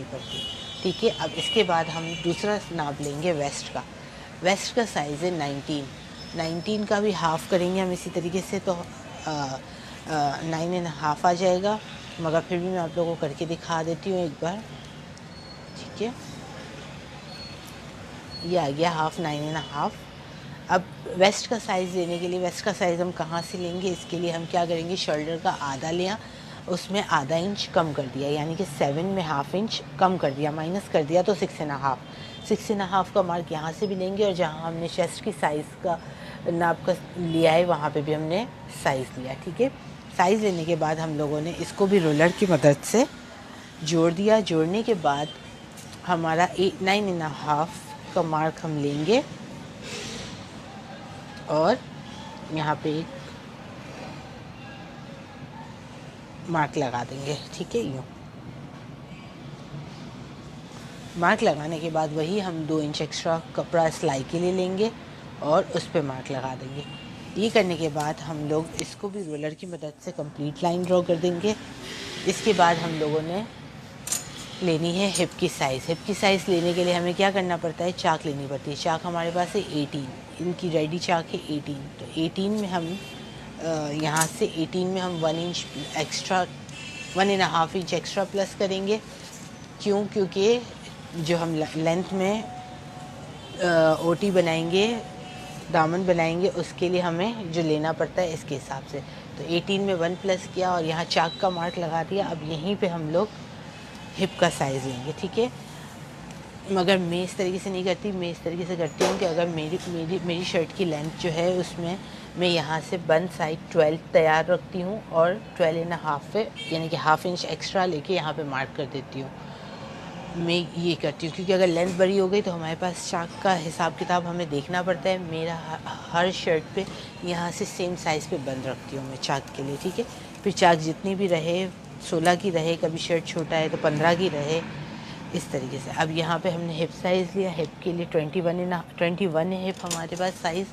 पड़ती। ठीक है, अब इसके बाद हम दूसरा नाप लेंगे वेस्ट का। वेस्ट का साइज़ है 19 का भी हाफ़ करेंगे हम इसी तरीके से, तो 9.5 आ जाएगा, मगर फिर भी मैं आप लोगों को करके दिखा देती हूँ एक बार। ठीक है, ये आ गया हाफ़, 9.5। अब वेस्ट का साइज़ लेने के लिए, वेस्ट का साइज़ हम कहाँ से लेंगे, इसके लिए हम क्या करेंगे, शोल्डर का आधा लिया, उसमें आधा इंच कम कर दिया, यानी कि 7 में हाफ़ इंच कम कर दिया, माइनस कर दिया, तो 6.5 का मार्क यहाँ से भी लेंगे, और जहाँ हमने चेस्ट की साइज़ का नाप का लिया है वहाँ पे भी हमने साइज़ लिया। ठीक है, साइज़ लेने के बाद हम लोगों ने इसको भी रोलर की मदद से जोड़ दिया। जोड़ने के बाद हमारा 9.5 का मार्क हम लेंगे और यहाँ पे एक मार्क लगा देंगे। ठीक है, यूँ मार्क लगाने के बाद वही हम 2 इंच एक्स्ट्रा कपड़ा सिलाई के लिए लेंगे और उस पर मार्क लगा देंगे। ये करने के बाद हम लोग इसको भी रोलर की मदद से कंप्लीट लाइन ड्रॉ कर देंगे। इसके बाद हम लोगों ने लेनी है हिप की साइज़। हिप की साइज़ लेने के लिए हमें क्या करना पड़ता है, चाक लेनी पड़ती है। चाक हमारे पास है 18, इनकी रेडी चाक है 18। तो 18 में हम यहाँ से 18 में हम 1 inch extra, 1.5 inch extra plus करेंगे। क्यों? क्योंकि जो हम लेंथ में ओटी बनाएंगे, दामन बनाएंगे, उसके लिए हमें जो लेना पड़ता है इसके हिसाब से। तो 18 में 1 प्लस किया और यहाँ चाक का मार्क लगा दिया। अब यहीं पे हम लोग हिप का साइज़ लेंगे। ठीक है, मगर मैं इस तरीके से नहीं करती, मैं इस तरीके से करती हूँ कि अगर मेरी शर्ट की लेंथ जो है उसमें मैं यहाँ से बन साइड 12 तैयार रखती हूँ और 12.5 पे, यानी कि हाफ़ इंच एक्स्ट्रा लेके यहाँ पे मार्क कर देती हूँ। मैं ये करती हूँ क्योंकि अगर लेंथ बड़ी हो गई तो हमारे पास चाक का हिसाब किताब हमें देखना पड़ता है। मेरा हर शर्ट पे यहाँ से सेम साइज़ पे बंद रखती हूँ मैं चाक के लिए। ठीक है, फिर चाक जितनी भी रहे, 16 की रहे, कभी शर्ट छोटा है तो 15 की रहे, इस तरीके से। अब यहाँ पे हमने हिप साइज़ लिया, हिप के लिए 21 है हिप हमारे पास साइज़,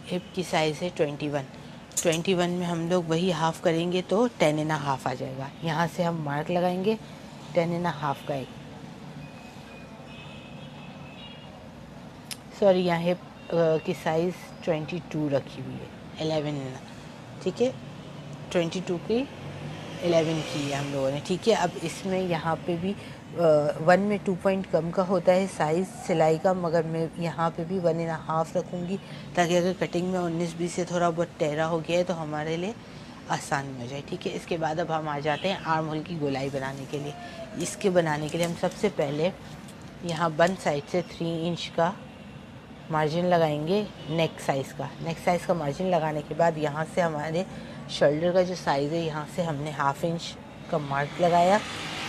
हिप की साइज़ है 21 में हम लोग वही हाफ़ करेंगे तो 10.5 आ जाएगा। यहाँ से हम मार्क लगाएंगे 10.5 का, एक सॉरी यहाँ हिप की साइज़ 22 रखी हुई है, 11। ठीक है, 22 की 11 की है हम लोगों ने। ठीक है, अब इसमें यहाँ पे भी 1 में 2 पॉइंट कम का होता है साइज़ सिलाई का, मगर मैं यहाँ पे भी 1.5 रखूँगी ताकि अगर कटिंग में 19-20 से थोड़ा बहुत टेढ़ा हो गया है तो हमारे लिए आसानी हो जाए। ठीक है, इसके बाद अब हम आ जाते हैं आर्म होल की गोलाई बनाने के लिए। इसके बनाने के लिए हम सबसे पहले यहाँ बन साइड से 3 इंच का मार्जिन लगाएंगे नेक साइज़ का मार्जिन लगाने के बाद यहाँ से हमारे शोल्डर का जो साइज़ है यहाँ से हमने हाफ़ इंच का मार्क लगाया।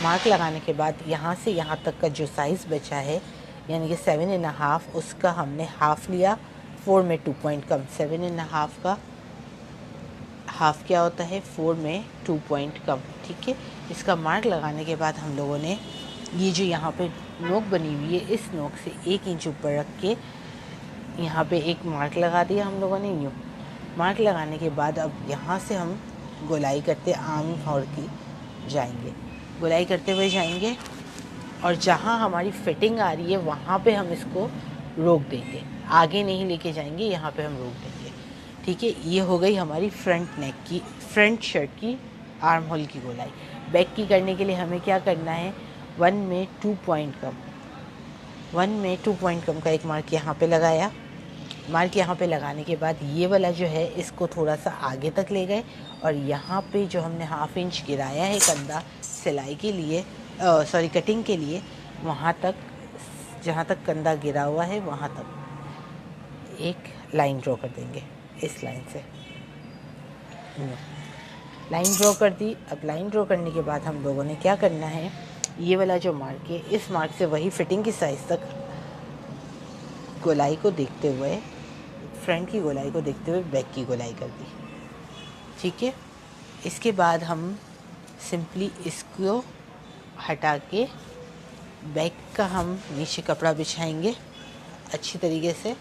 मार्क लगाने के बाद यहाँ से यहाँ तक का जो साइज़ बचा है यानी कि 7.5, उसका हमने हाफ़ लिया। 4 में 2 पॉइंट कम, 7.5 का हाफ़ क्या होता है, 4 में 2 पॉइंट कम। ठीक है, इसका मार्क लगाने के बाद हम लोगों ने ये जो यहाँ पे नोक बनी हुई है, इस नोक से 1 इंच ऊपर रख के यहाँ पे एक मार्क लगा दिया हम लोगों ने। यूँ मार्क लगाने के बाद अब यहाँ से हम गोलाई करते आर्म होल की जाएंगे, गोलाई करते हुए जाएंगे और जहाँ हमारी फिटिंग आ रही है वहाँ पे हम इसको रोक देंगे, आगे नहीं लेके जाएंगे, यहाँ पे हम रोक देंगे। ठीक है, ये हो गई हमारी फ्रंट शर्ट की आर्म होल की गोलाई। बैक की करने के लिए हमें क्या करना है, 1 में 2 पॉइंट कम का एक मार्क यहाँ पे लगाया। मार्क यहाँ पे लगाने के बाद ये वाला जो है इसको थोड़ा सा आगे तक ले गए और यहाँ पे जो हमने हाफ़ इंच गिराया है कंधा सिलाई के लिए, कटिंग के लिए, वहाँ तक जहाँ तक कंधा गिरा हुआ है वहाँ तक एक लाइन ड्रॉ कर देंगे। इस लाइन से लाइन ड्रॉ कर दी। अब लाइन ड्रॉ करने के बाद हम लोगों ने क्या करना है, ये वाला जो मार्क है इस मार्क से वही फिटिंग की साइज़ तक गोलाई को देखते हुए, फ्रंट की गोलाई को देखते हुए बैक की गोलाई कर दी। ठीक है, इसके बाद हम सिंपली इसको हटा के बैक का हम नीचे कपड़ा बिछाएंगे अच्छी तरीके से